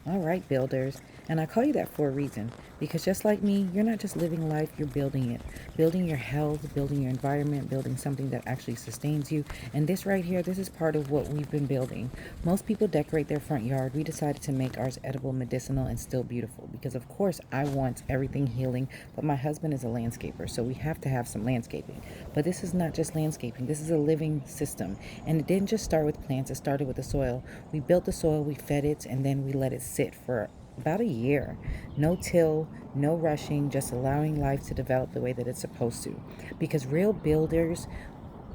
All right, builders. And I call you that for a reason because just like me, you're not just living life, you're building it. Building your health, building your environment, building something that actually sustains you. And this right here, this is part of what we've been building. Most people decorate their front yard. We decided to make ours edible, medicinal, and still beautiful because, of course, I want everything healing, but my husband is a landscaper, so we have to have some landscaping. But this is not just landscaping, this is a living system. And it didn't just start with plants, it started with the soil. We built the soil, we fed it, and then we let it sit for about a year. No till, no rushing, just allowing life to develop the way that it's supposed to. Because real builders,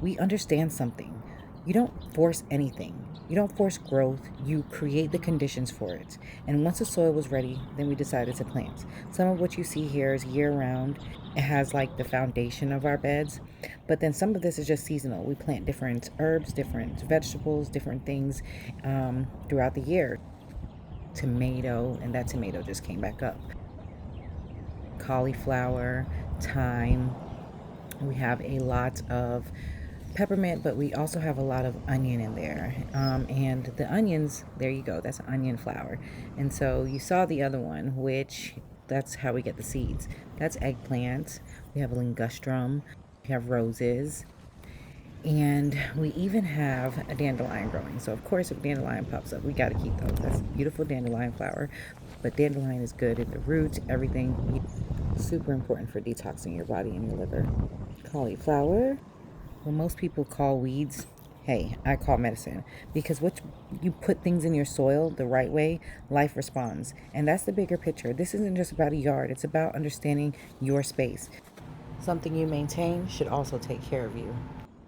we understand something. You don't force anything. You don't force growth. You create the conditions for it. And once the soil was ready, then we decided to plant. Some of what you see here is year round. It has like the foundation of our beds. But then some of this is just seasonal. We plant different herbs, different vegetables, different things throughout the year. Tomato, and that tomato just came back up. Cauliflower, thyme. We have a lot of peppermint, but we also have a lot of onion in there. And the onions, there you go, that's onion flower. And so you saw the other one, which that's how we get the seeds. That's eggplant. We have a ligustrum. We have roses. And we even have a dandelion growing. So of course, if dandelion pops up, we got to keep those. That's beautiful dandelion flower. But dandelion is good in the roots, everything. Super important for detoxing your body and your liver. Cauliflower. What most people call weeds, hey, I call medicine because what you put things in your soil the right way, life responds. And that's the bigger picture. This isn't just about a yard, it's about understanding your space. Something you maintain should also take care of you.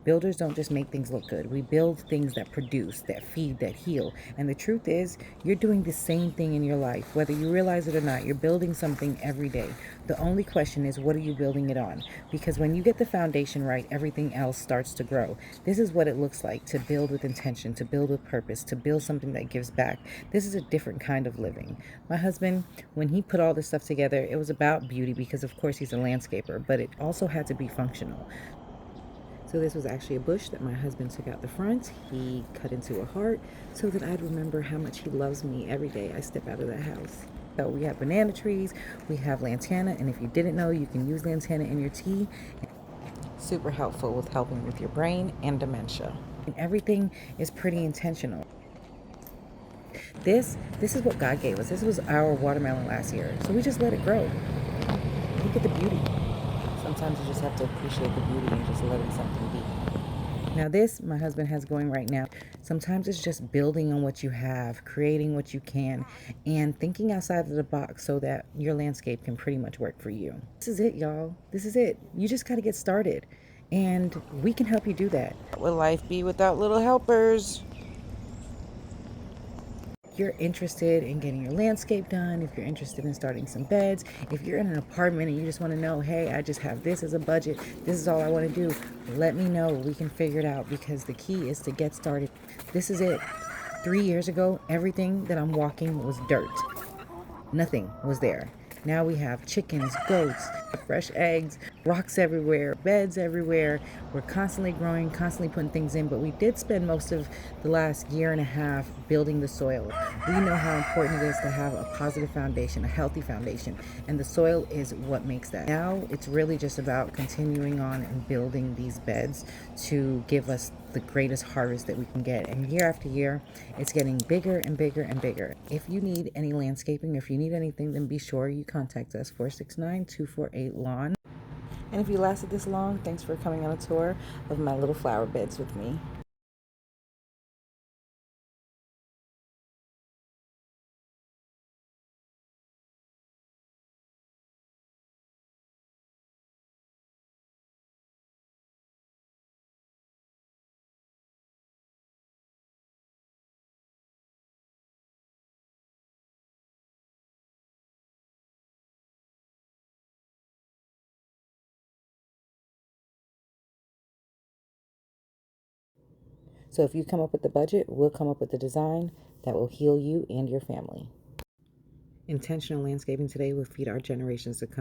Builders don't just make things look good. We build things that produce, that feed, that heal. And the truth is, you're doing the same thing in your life. Whether you realize it or not, you're building something every day. The only question is, what are you building it on? Because when you get the foundation right, everything else starts to grow. This is what it looks like to build with intention, to build with purpose, to build something that gives back. This is a different kind of living. My husband, when he put all this stuff together, it was about beauty because, of course, he's a landscaper, but it also had to be functional. So this was actually a bush that my husband took out the front. He cut into a heart so that I'd remember how much he loves me every day I step out of that house. So we have banana trees, we have lantana, and if you didn't know, you can use lantana in your tea. Super helpful with helping with your brain and dementia. And everything is pretty intentional. This is what God gave us. This was our watermelon last year. So we just let it grow. Look at the beauty. Sometimes you just have to appreciate the beauty and just letting something be. Now this my husband has going right now. Sometimes it's just building on what you have, creating what you can, and thinking outside of the box so that your landscape can pretty much work for you. This is it, y'all. This is it. You just got to get started. And we can help you do that. What would life be without little helpers? You're interested in getting your landscape done, if you're interested in starting some beds, if you're in an apartment and you just want to know, hey, I just have this as a budget, this is all I want to do, let me know. We can figure it out because the key is to get started. This is it. 3 years ago, everything that I'm walking was dirt. Nothing was there. Now we have chickens, goats, fresh eggs, rocks everywhere, beds everywhere. We're constantly growing, constantly putting things in, but we did spend most of the last year and a half building the soil. We know how important it is to have a positive foundation, a healthy foundation, and the soil is what makes that. Now it's really just about continuing on and building these beds to give us the greatest harvest that we can get. And year after year, it's getting bigger and bigger and bigger. If you need any landscaping, if you need anything, then be sure you contact us, 469-248-LAWN. And if you lasted this long, thanks for coming on a tour of my little flower beds with me. So if you come up with the budget, we'll come up with the design that will heal you and your family. Intentional landscaping today will feed our generations to come.